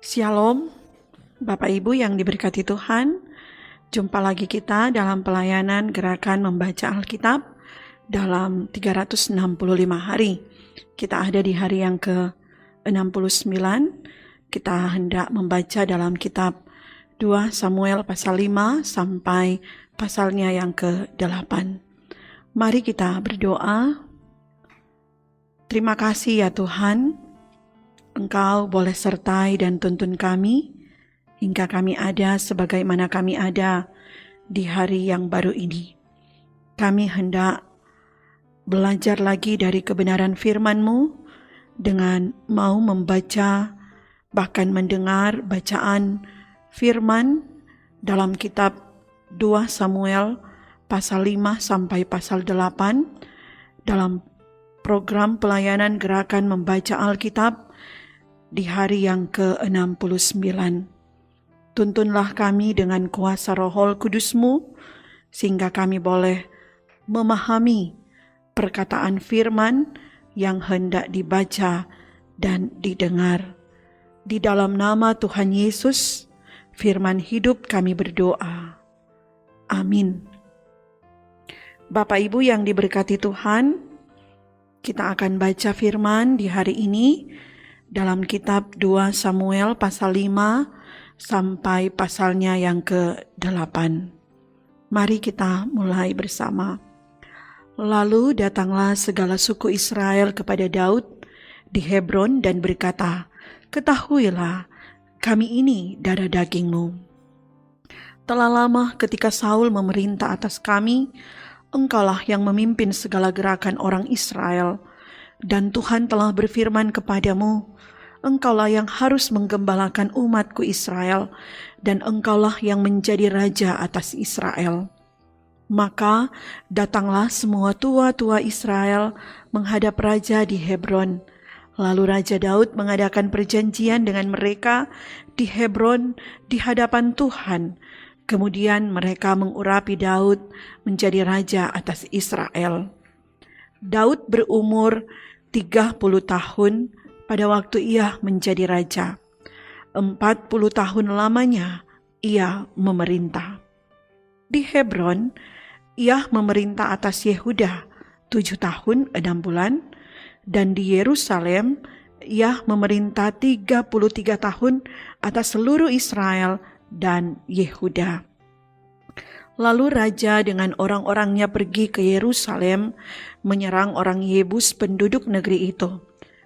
Shalom, Bapak Ibu yang diberkati Tuhan. Jumpa lagi kita dalam pelayanan gerakan membaca Alkitab dalam 365 hari. Kita ada di hari yang ke-69. Kita hendak membaca dalam kitab 2 Samuel pasal 5 sampai pasalnya yang ke-8. Mari kita berdoa. Terima kasih ya Tuhan, Engkau boleh sertai dan tuntun kami hingga kami ada sebagaimana kami ada di hari yang baru ini. Kami hendak belajar lagi dari kebenaran firman-Mu dengan mau membaca bahkan mendengar bacaan firman dalam kitab 2 Samuel pasal 5 sampai pasal 8 dalam program pelayanan gerakan membaca Alkitab di hari yang ke-69. Tuntunlah kami dengan kuasa Roh Kudus-Mu, sehingga kami boleh memahami perkataan firman yang hendak dibaca dan didengar. Di dalam nama Tuhan Yesus, firman hidup kami berdoa. Amin. Bapak Ibu yang diberkati Tuhan, kita akan baca firman di hari ini dalam kitab 2 Samuel pasal 5 sampai pasalnya yang ke-8. Mari kita mulai bersama. Lalu datanglah segala suku Israel kepada Daud di Hebron dan berkata, "Ketahuilah, kami ini darah dagingmu. Telah lama ketika Saul memerintah atas kami, engkaulah yang memimpin segala gerakan orang Israel. Dan Tuhan telah berfirman kepadamu, engkaulah yang harus menggembalakan umatku Israel, dan engkaulah yang menjadi raja atas Israel." Maka datanglah semua tua-tua Israel menghadap raja di Hebron. Lalu Raja Daud mengadakan perjanjian dengan mereka di Hebron di hadapan Tuhan. Kemudian mereka mengurapi Daud menjadi raja atas Israel. Daud berumur 30 tahun pada waktu ia menjadi raja. 40 tahun lamanya ia memerintah. Di Hebron, ia memerintah atas Yehuda 7 tahun 6 bulan, dan di Yerusalem, ia memerintah 33 tahun atas seluruh Israel dan Yehuda. Lalu raja dengan orang-orangnya pergi ke Yerusalem menyerang orang Yebus penduduk negeri itu.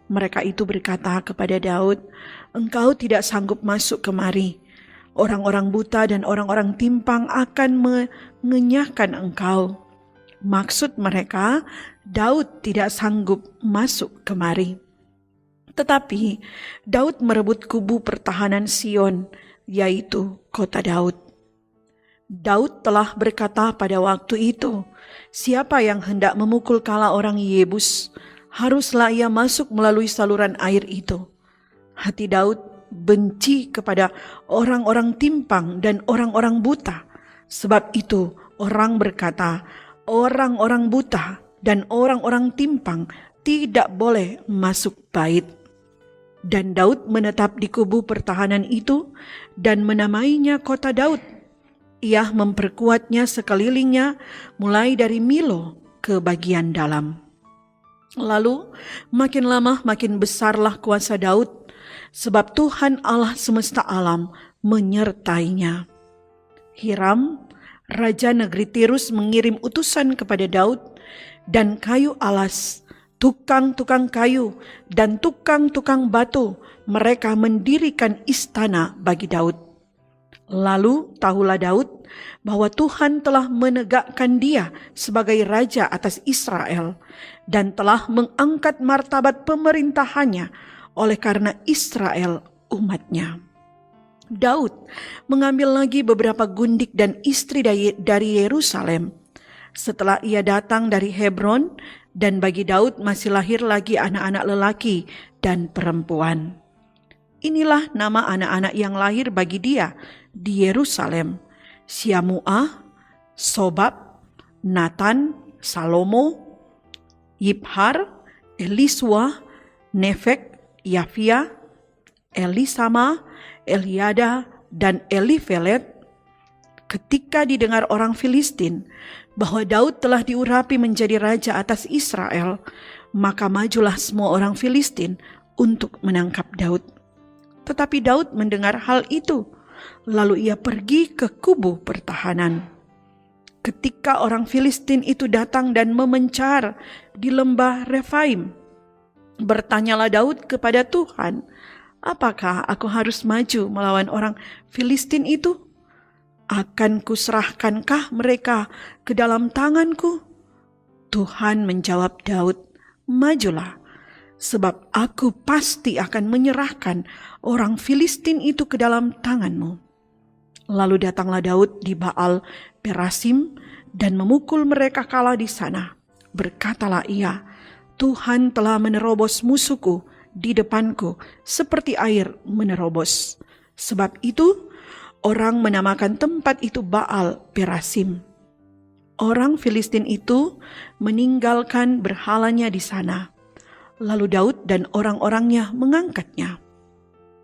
Mereka itu berkata kepada Daud, "Engkau tidak sanggup masuk kemari. Orang-orang buta dan orang-orang timpang akan mengenyahkan engkau." Maksud mereka, Daud tidak sanggup masuk kemari. Tetapi Daud merebut kubu pertahanan Sion, yaitu kota Daud. Daud telah berkata pada waktu itu, "Siapa yang hendak memukul kala orang Yebus, haruslah ia masuk melalui saluran air itu." Hati Daud benci kepada orang-orang timpang dan orang-orang buta. Sebab itu orang berkata, orang-orang buta dan orang-orang timpang tidak boleh masuk bait. Dan Daud menetap di kubu pertahanan itu dan menamainya kota Daud. Ia memperkuatnya sekelilingnya mulai dari Milo ke bagian dalam. Lalu makin lama makin besarlah kuasa Daud, sebab Tuhan Allah semesta alam menyertainya. Hiram, raja negeri Tirus, mengirim utusan kepada Daud, dan kayu alas, tukang-tukang kayu, dan tukang-tukang batu, mereka mendirikan istana bagi Daud. Lalu tahulah Daud bahwa Tuhan telah menegakkan dia sebagai raja atas Israel dan telah mengangkat martabat pemerintahannya oleh karena Israel umatnya. Daud mengambil lagi beberapa gundik dan istri dari Yerusalem. Setelah ia datang dari Hebron, dan bagi Daud masih lahir lagi anak-anak lelaki dan perempuan. Inilah nama anak-anak yang lahir bagi dia di Yerusalem. Syamu'ah, Sobab, Natan, Salomo, Yibhar, Eliswa, Nefek, Yafia, Elisama, Eliada, dan Elifelet. Ketika didengar orang Filistin bahwa Daud telah diurapi menjadi raja atas Israel, maka majulah semua orang Filistin untuk menangkap Daud. Tetapi Daud mendengar hal itu, lalu ia pergi ke kubu pertahanan. Ketika orang Filistin itu datang dan memencar di lembah Refaim, bertanyalah Daud kepada Tuhan, "Apakah aku harus maju melawan orang Filistin itu? Akan kuserahkankah mereka ke dalam tanganku?" Tuhan menjawab Daud, "Majulah, sebab aku pasti akan menyerahkan orang Filistin itu ke dalam tanganmu." Lalu datanglah Daud di Baal Perasim dan memukul mereka kalah di sana. Berkatalah ia, "Tuhan telah menerobos musuhku di depanku seperti air menerobos." Sebab itu orang menamakan tempat itu Baal Perasim. Orang Filistin itu meninggalkan berhalanya di sana. Lalu Daud dan orang-orangnya mengangkatnya.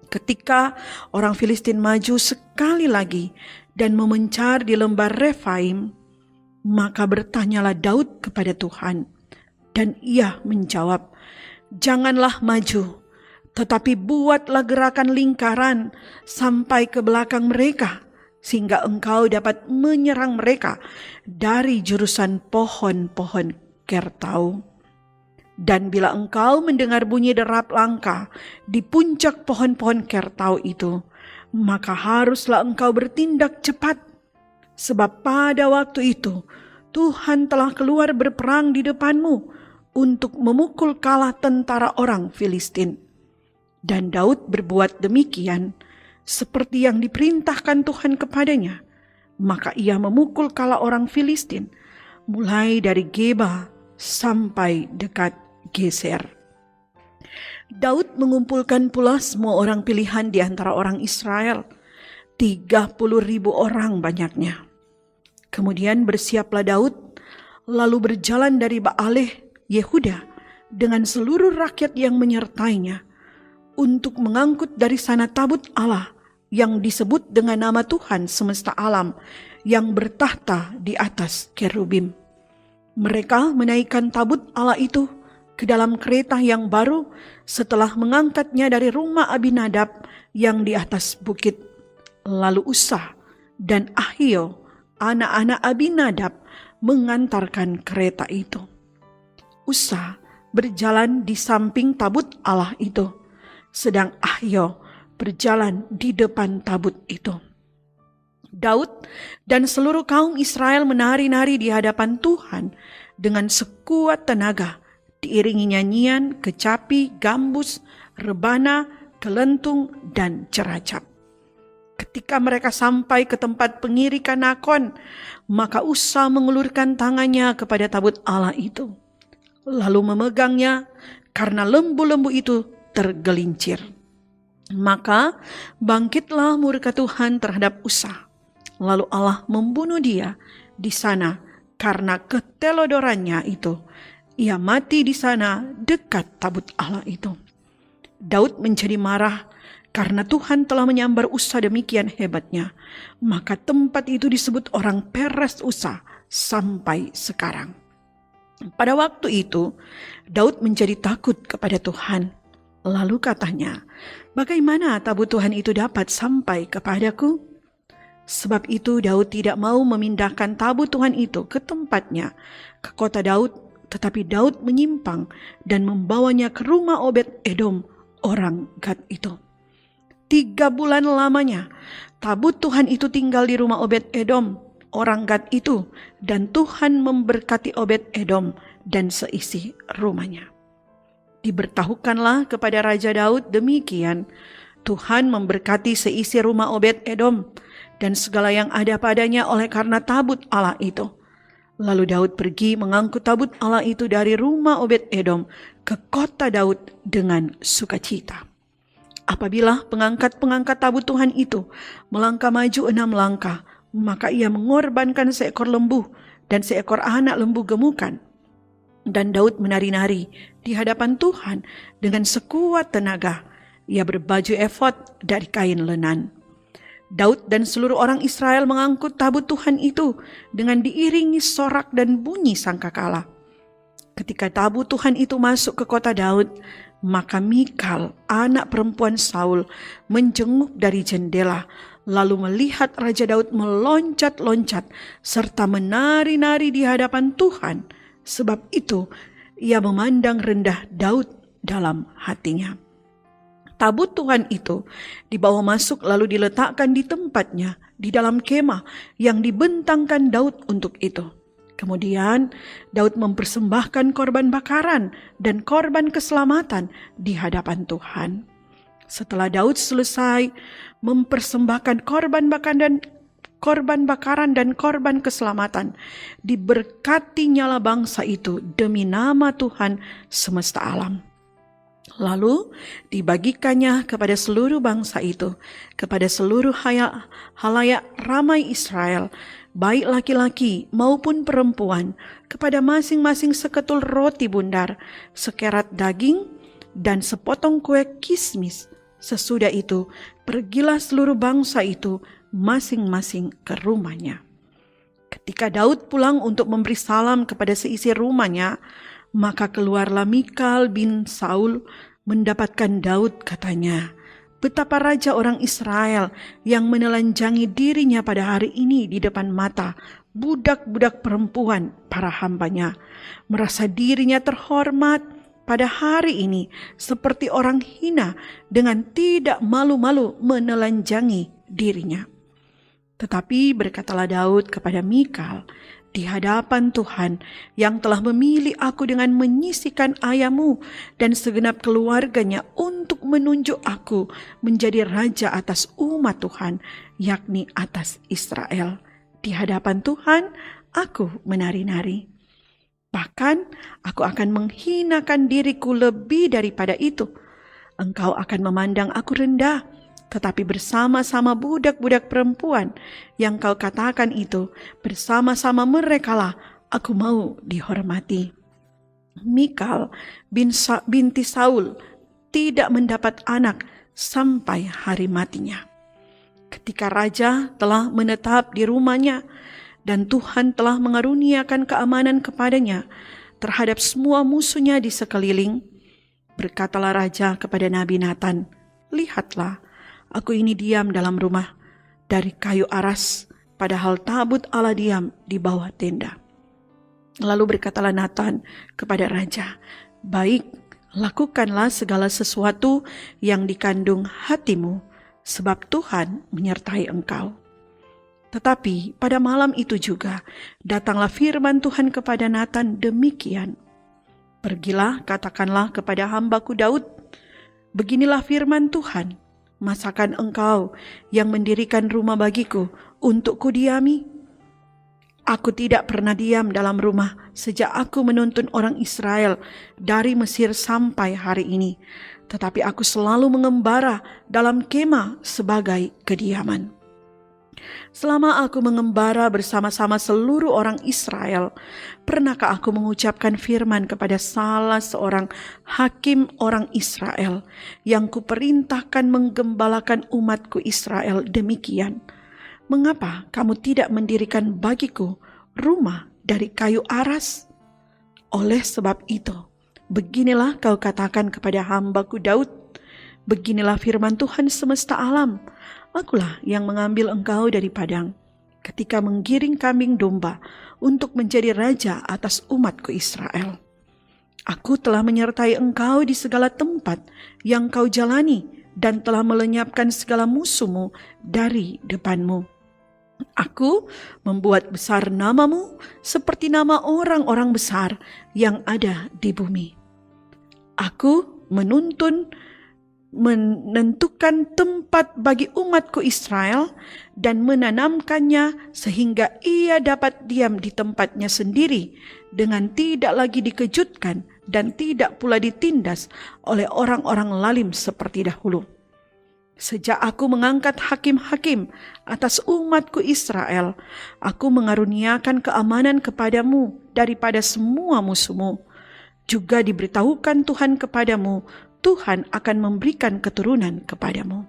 Ketika orang Filistin maju sekali lagi dan memencar di lembah Refaim, maka bertanyalah Daud kepada Tuhan, dan ia menjawab, "Janganlah maju, tetapi buatlah gerakan lingkaran sampai ke belakang mereka, sehingga engkau dapat menyerang mereka dari jurusan pohon-pohon Kertau. Dan bila engkau mendengar bunyi derap langkah di puncak pohon-pohon Kertau itu, maka haruslah engkau bertindak cepat, sebab pada waktu itu Tuhan telah keluar berperang di depanmu untuk memukul kalah tentara orang Filistin." Dan Daud berbuat demikian seperti yang diperintahkan Tuhan kepadanya. Maka ia memukul kalah orang Filistin mulai dari Geba sampai dekat Geser. Daud mengumpulkan pula semua orang pilihan di antara orang Israel, 30.000 orang banyaknya. Kemudian bersiaplah Daud lalu berjalan dari Baaleh Yehuda dengan seluruh rakyat yang menyertainya untuk mengangkut dari sana tabut Allah yang disebut dengan nama Tuhan semesta alam yang bertahta di atas kerubim. Mereka menaikkan tabut Allah itu ke dalam kereta yang baru setelah mengangkatnya dari rumah Abinadab yang di atas bukit. Lalu Ussa dan Ahio, anak-anak Abinadab, mengantarkan kereta itu. Ussa berjalan di samping tabut Allah itu, sedang Ahio berjalan di depan tabut itu. Daud dan seluruh kaum Israel menari-nari di hadapan Tuhan dengan sekuat tenaga, diiringi nyanyian, kecapi, gambus, rebana, kelentung, dan ceracap. Ketika mereka sampai ke tempat pengirikan Nakon, maka Ussa mengulurkan tangannya kepada tabut Allah itu, lalu memegangnya karena lembu-lembu itu tergelincir. Maka bangkitlah murka Tuhan terhadap Ussa. Lalu Allah membunuh dia di sana karena ketelodorannya itu. Ia mati di sana dekat tabut Allah itu. Daud menjadi marah karena Tuhan telah menyambar Ussa demikian hebatnya. Maka tempat itu disebut orang Peres Ussa sampai sekarang. Pada waktu itu Daud menjadi takut kepada Tuhan. Lalu katanya, "Bagaimana tabut Tuhan itu dapat sampai kepadaku?" Sebab itu Daud tidak mau memindahkan tabut Tuhan itu ke tempatnya, ke kota Daud, tetapi Daud menyimpang dan membawanya ke rumah Obed-Edom, orang Gad itu. 3 bulan lamanya tabut Tuhan itu tinggal di rumah Obed-Edom, orang Gad itu, dan Tuhan memberkati Obed-Edom dan seisi rumahnya. Diberitahukanlah kepada Raja Daud demikian, Tuhan memberkati seisi rumah Obed-Edom dan segala yang ada padanya oleh karena tabut Allah itu. Lalu Daud pergi mengangkut tabut Allah itu dari rumah Obed-Edom ke kota Daud dengan sukacita. Apabila pengangkat-pengangkat tabut Tuhan itu melangkah maju 6 langkah, Maka ia mengorbankan seekor lembu dan seekor anak lembu gemukan. Dan Daud menari-nari di hadapan Tuhan dengan sekuat tenaga. Ia berbaju efod dari kain lenan. Daud dan seluruh orang Israel mengangkut tabut Tuhan itu dengan diiringi sorak dan bunyi sangkakala. Ketika tabut Tuhan itu masuk ke kota Daud, maka Mikal, anak perempuan Saul, menjenguk dari jendela, lalu melihat Raja Daud meloncat-loncat serta menari-nari di hadapan Tuhan. Sebab itu ia memandang rendah Daud dalam hatinya. Tabut Tuhan itu dibawa masuk lalu diletakkan di tempatnya di dalam kemah yang dibentangkan Daud untuk itu. Kemudian Daud mempersembahkan korban bakaran dan korban keselamatan di hadapan Tuhan. Setelah Daud selesai mempersembahkan korban bakaran dan korban keselamatan, diberkati nyala bangsa itu demi nama Tuhan semesta alam. Lalu dibagikannya kepada seluruh bangsa itu, kepada seluruh halayak ramai Israel, baik laki-laki maupun perempuan, kepada masing-masing seketul roti bundar, sekerat daging, dan sepotong kue kismis. Sesudah itu, pergilah seluruh bangsa itu masing-masing ke rumahnya. Ketika Daud pulang untuk memberi salam kepada seisi rumahnya, maka keluarlah Mikal bin Saul mendapatkan Daud, katanya, "Betapa raja orang Israel yang menelanjangi dirinya pada hari ini di depan mata budak-budak perempuan para hambanya, merasa dirinya terhormat pada hari ini seperti orang hina dengan tidak malu-malu menelanjangi dirinya." Tetapi berkatalah Daud kepada Mikal, "Di hadapan Tuhan yang telah memilih aku dengan menyisikan ayahmu dan segenap keluarganya untuk menunjuk aku menjadi raja atas umat Tuhan, yakni atas Israel. Di hadapan Tuhan aku menari-nari. Bahkan aku akan menghinakan diriku lebih daripada itu. Engkau akan memandang aku rendah, tetapi bersama-sama budak-budak perempuan yang kau katakan itu, bersama-sama merekalah aku mau dihormati." Mikal binti Saul tidak mendapat anak sampai hari matinya. Ketika raja telah menetap di rumahnya dan Tuhan telah mengaruniakan keamanan kepadanya terhadap semua musuhnya di sekeliling, berkatalah raja kepada Nabi Natan, "Lihatlah, aku ini diam dalam rumah dari kayu aras, padahal tabut Allah diam di bawah tenda." Lalu berkatalah Natan kepada raja, "Baik, lakukanlah segala sesuatu yang dikandung hatimu, sebab Tuhan menyertai engkau." Tetapi pada malam itu juga datanglah firman Tuhan kepada Natan demikian, "Pergilah, katakanlah kepada hambaku Daud, beginilah firman Tuhan, masakan engkau yang mendirikan rumah bagiku untuk kudiami? Aku tidak pernah diam dalam rumah sejak aku menuntun orang Israel dari Mesir sampai hari ini, tetapi aku selalu mengembara dalam kemah sebagai kediaman. Selama aku mengembara bersama-sama seluruh orang Israel, pernahkah aku mengucapkan firman kepada salah seorang hakim orang Israel yang kuperintahkan menggembalakan umatku Israel demikian? Mengapa kamu tidak mendirikan bagiku rumah dari kayu aras? Oleh sebab itu, beginilah kau katakan kepada hambaku Daud, beginilah firman Tuhan semesta alam, akulah yang mengambil engkau dari padang ketika menggiring kambing domba untuk menjadi raja atas umatku Israel. Aku telah menyertai engkau di segala tempat yang kau jalani dan telah melenyapkan segala musuhmu dari depanmu. Aku membuat besar namamu seperti nama orang-orang besar yang ada di bumi. Aku menentukan tempat bagi umatku Israel dan menanamkannya sehingga ia dapat diam di tempatnya sendiri dengan tidak lagi dikejutkan dan tidak pula ditindas oleh orang-orang lalim seperti dahulu. Sejak aku mengangkat hakim-hakim atas umatku Israel, aku mengaruniakan keamanan kepadamu daripada semua musuhmu. Juga diberitahukan Tuhan kepadamu, Tuhan akan memberikan keturunan kepadamu.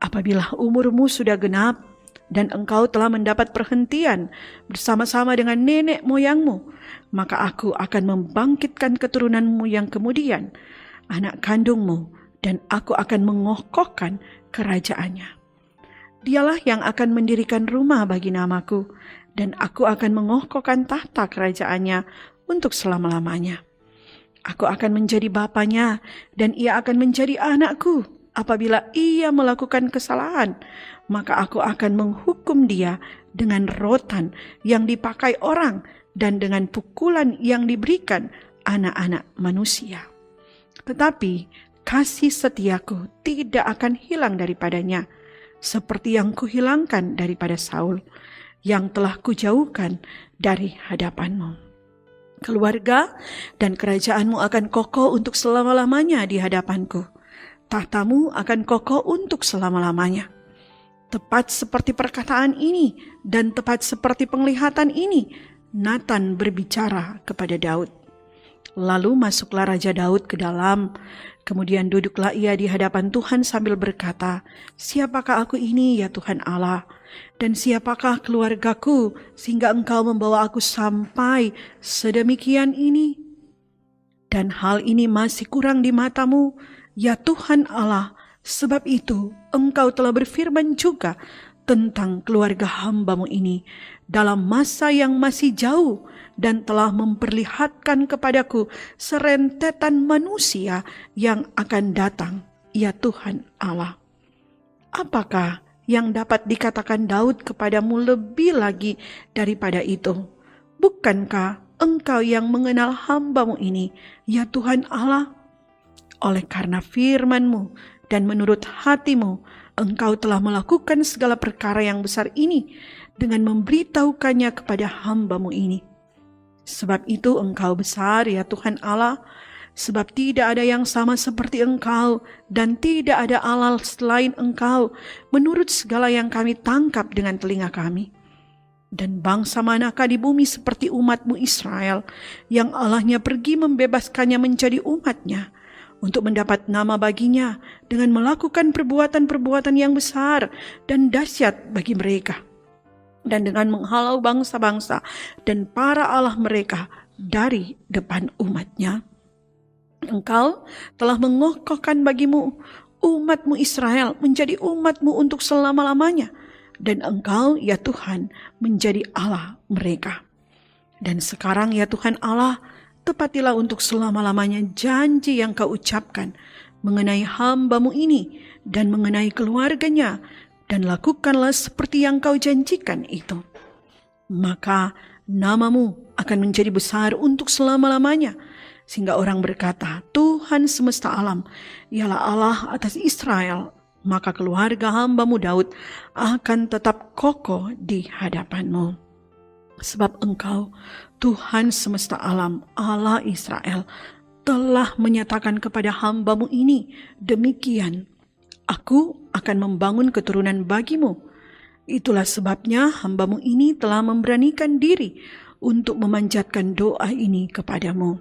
Apabila umurmu sudah genap dan engkau telah mendapat perhentian bersama-sama dengan nenek moyangmu, maka aku akan membangkitkan keturunanmu yang kemudian, anak kandungmu, dan aku akan mengokohkan kerajaannya. Dialah yang akan mendirikan rumah bagi namaku, dan aku akan mengokohkan tahta kerajaannya untuk selama-lamanya. Aku akan menjadi bapanya, dan ia akan menjadi anakku. Apabila ia melakukan kesalahan, maka aku akan menghukum dia dengan rotan yang dipakai orang dan dengan pukulan yang diberikan anak-anak manusia. Tetapi kasih setiaku tidak akan hilang daripadanya, seperti yang kuhilangkan daripada Saul, yang telah kujauhkan dari hadapanmu. Keluarga dan kerajaanmu akan kokoh untuk selama-lamanya di hadapanku. Tahtamu akan kokoh untuk selama-lamanya. Tepat seperti perkataan ini dan tepat seperti penglihatan ini, Nathan berbicara kepada Daud. Lalu masuklah Raja Daud ke dalam. Kemudian duduklah ia di hadapan Tuhan sambil berkata, "Siapakah aku ini, ya Tuhan Allah? Dan siapakah keluargaku sehingga Engkau membawa aku sampai sedemikian ini? Dan hal ini masih kurang di matamu, ya Tuhan Allah. Sebab itu Engkau telah berfirman juga tentang keluarga hamba-Mu ini dalam masa yang masih jauh, dan telah memperlihatkan kepadaku serentetan manusia yang akan datang, ya Tuhan Allah. Apakah yang dapat dikatakan Daud kepadamu lebih lagi daripada itu? Bukankah Engkau yang mengenal hamba-Mu ini, ya Tuhan Allah? Oleh karena firman-Mu dan menurut hati-Mu, Engkau telah melakukan segala perkara yang besar ini dengan memberitahukannya kepada hamba-Mu ini. Sebab itu Engkau besar, ya Tuhan Allah, sebab tidak ada yang sama seperti Engkau, dan tidak ada Allah selain Engkau, menurut segala yang kami tangkap dengan telinga kami. Dan bangsa manakah di bumi seperti umat-Mu Israel, yang Allahnya pergi membebaskannya menjadi umat-Nya, untuk mendapat nama baginya, dengan melakukan perbuatan-perbuatan yang besar dan dahsyat bagi mereka, dan dengan menghalau bangsa-bangsa dan para allah mereka dari depan umat-Nya. Engkau telah mengokohkan bagimu umat-Mu Israel menjadi umat-Mu untuk selama-lamanya, dan Engkau, ya Tuhan, menjadi Allah mereka. Dan sekarang, ya Tuhan Allah, tepatilah untuk selama-lamanya janji yang Kau ucapkan mengenai hamba-Mu ini dan mengenai keluarganya, dan lakukanlah seperti yang Kau janjikan itu. Maka nama-Mu akan menjadi besar untuk selama-lamanya, sehingga orang berkata, Tuhan semesta alam ialah Allah atas Israel. Maka keluarga hamba-Mu Daud akan tetap kokoh di hadapan-Mu. Sebab Engkau, Tuhan semesta alam, Allah Israel, telah menyatakan kepada hamba-Mu ini demikian, Aku akan membangun keturunan bagimu. Itulah sebabnya hamba-Mu ini telah memberanikan diri untuk memanjatkan doa ini kepadamu.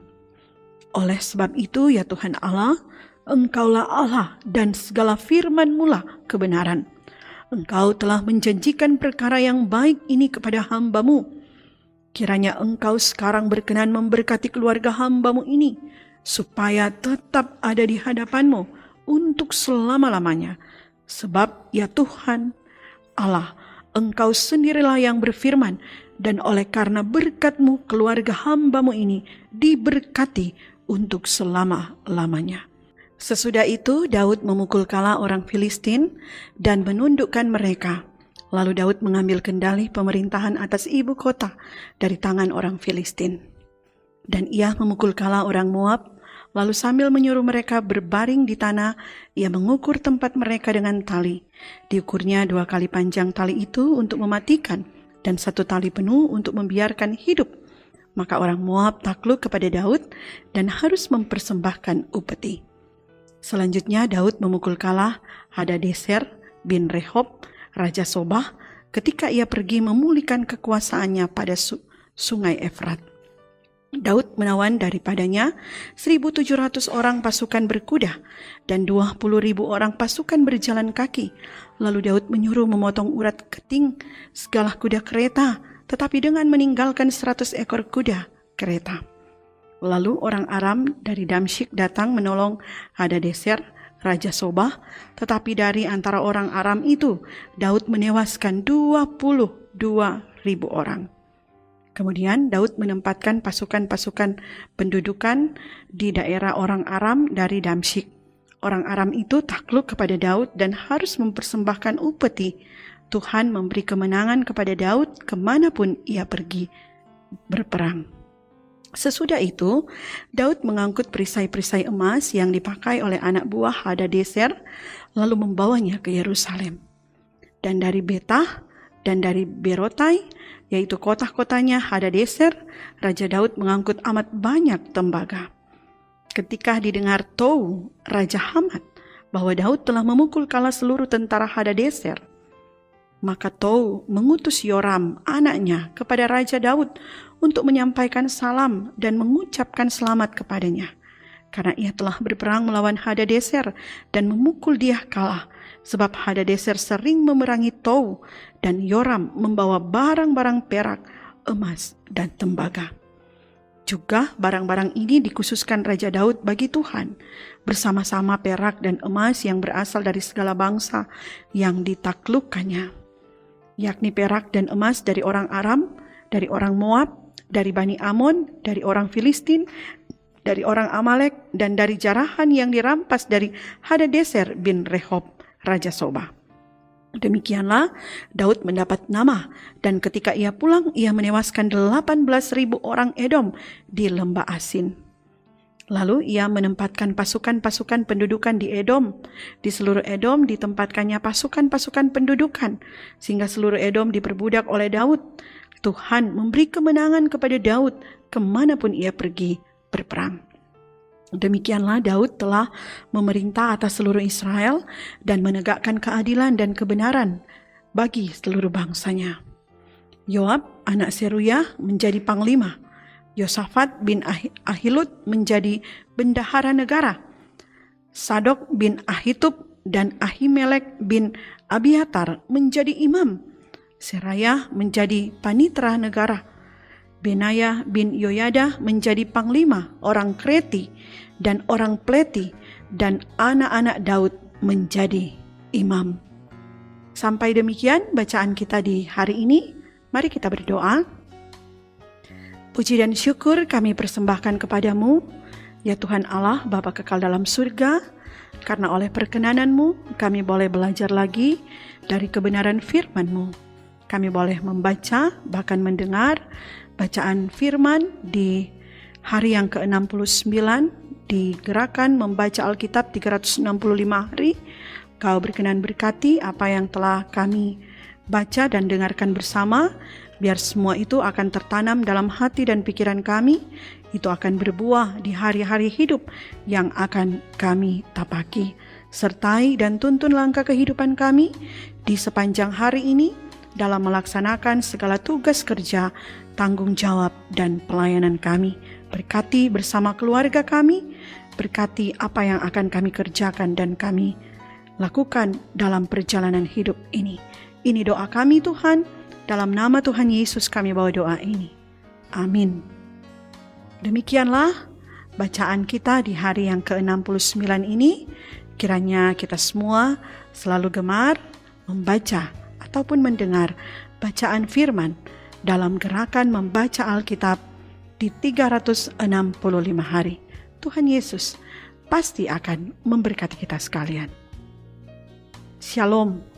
Oleh sebab itu, ya Tuhan Allah, Engkaulah Allah dan segala firman-Mu lah kebenaran. Engkau telah menjanjikan perkara yang baik ini kepada hamba-Mu. Kiranya Engkau sekarang berkenan memberkati keluarga hamba-Mu ini, supaya tetap ada di hadapan-Mu untuk selama-lamanya. Sebab ya Tuhan Allah, Engkau sendirilah yang berfirman, dan oleh karena berkat-Mu keluarga hamba-Mu ini diberkati untuk selama-lamanya. Sesudah itu Daud memukul kala orang Filistin dan menundukkan mereka. Lalu Daud mengambil kendali pemerintahan atas ibu kota dari tangan orang Filistin. Dan ia memukul kala orang Moab. Lalu sambil menyuruh mereka berbaring di tanah, ia mengukur tempat mereka dengan tali. Diukurnya 2 kali panjang tali itu untuk mematikan, dan 1 tali penuh untuk membiarkan hidup. Maka orang Moab takluk kepada Daud dan harus mempersembahkan upeti. Selanjutnya Daud memukul kalah Hadadeser bin Rehob, Raja Sobah, ketika ia pergi memulihkan kekuasaannya pada sungai Efrat. Daud menawan daripadanya 1.700 orang pasukan berkuda dan 20.000 orang pasukan berjalan kaki. Lalu Daud menyuruh memotong urat keting segala kuda kereta, tetapi dengan meninggalkan 100 ekor kuda kereta. Lalu orang Aram dari Damsyik datang menolong Hadadeser, Raja Sobah, tetapi dari antara orang Aram itu Daud menewaskan 22.000 orang. Kemudian Daud menempatkan pasukan-pasukan pendudukan di daerah orang Aram dari Damsyik. Orang Aram itu takluk kepada Daud dan harus mempersembahkan upeti. Tuhan memberi kemenangan kepada Daud kemanapun ia pergi berperang. Sesudah itu, Daud mengangkut perisai-perisai emas yang dipakai oleh anak buah Hadadeser, lalu membawanya ke Yerusalem. Dan dari Betah dan dari Berotai, yaitu kota-kotanya Hadadeser, Raja Daud mengangkut amat banyak tembaga. Ketika didengar Tou, Raja Hamat, bahwa Daud telah memukul kalah seluruh tentara Hadadeser, maka Tou mengutus Yoram, anaknya, kepada Raja Daud untuk menyampaikan salam dan mengucapkan selamat kepadanya. Karena ia telah berperang melawan Hadadeser dan memukul dia kalah, sebab Hadadeser sering memerangi Tou, dan Yoram membawa barang-barang perak, emas, dan tembaga. Juga barang-barang ini dikhususkan Raja Daud bagi Tuhan, bersama-sama perak dan emas yang berasal dari segala bangsa yang ditaklukkannya, yakni perak dan emas dari orang Aram, dari orang Moab, dari Bani Amon, dari orang Filistin, dari orang Amalek, dan dari jarahan yang dirampas dari Hadadeser bin Rehob, Raja Sobah. Demikianlah Daud mendapat nama, dan ketika ia pulang, ia menewaskan 18.000 orang Edom di lembah Asin. Lalu ia menempatkan pasukan-pasukan pendudukan di Edom. Di seluruh Edom ditempatkannya pasukan-pasukan pendudukan, sehingga seluruh Edom diperbudak oleh Daud. Tuhan memberi kemenangan kepada Daud kemanapun ia pergi berperang. Demikianlah Daud telah memerintah atas seluruh Israel dan menegakkan keadilan dan kebenaran bagi seluruh bangsanya. Yoab, anak Seruyah, menjadi panglima. Yosafat bin Ahilud menjadi bendahara negara. Sadok bin Ahitub dan Ahimelek bin Abiatar menjadi imam. Serayah menjadi panitra negara. Benayah bin Yoyada menjadi panglima orang Kreti dan orang Pleti, dan anak-anak Daud menjadi imam. Sampai demikian bacaan kita di hari ini. Mari kita berdoa. Puji dan syukur kami persembahkan kepadamu, ya Tuhan Allah, Bapa kekal dalam surga, karena oleh perkenanan-Mu kami boleh belajar lagi dari kebenaran firman-Mu. Kami boleh membaca, bahkan mendengar bacaan firman di hari yang ke-69 di gerakan membaca Alkitab 365 hari. Kau berkenan berkati apa yang telah kami baca dan dengarkan bersama, biar semua itu akan tertanam dalam hati dan pikiran kami. Itu akan berbuah di hari-hari hidup yang akan kami tapaki. Sertai dan tuntun langkah kehidupan kami di sepanjang hari ini dalam melaksanakan segala tugas kerja, tanggung jawab, dan pelayanan kami. Berkati bersama keluarga kami, berkati apa yang akan kami kerjakan dan kami lakukan dalam perjalanan hidup ini. Ini doa kami Tuhan, dalam nama Tuhan Yesus kami bawa doa ini. Amin. Demikianlah bacaan kita di hari yang ke-69 ini. Kiranya kita semua selalu gemar membaca ataupun mendengar bacaan firman dalam gerakan membaca Alkitab di 365 hari. Tuhan Yesus pasti akan memberkati kita sekalian. Shalom.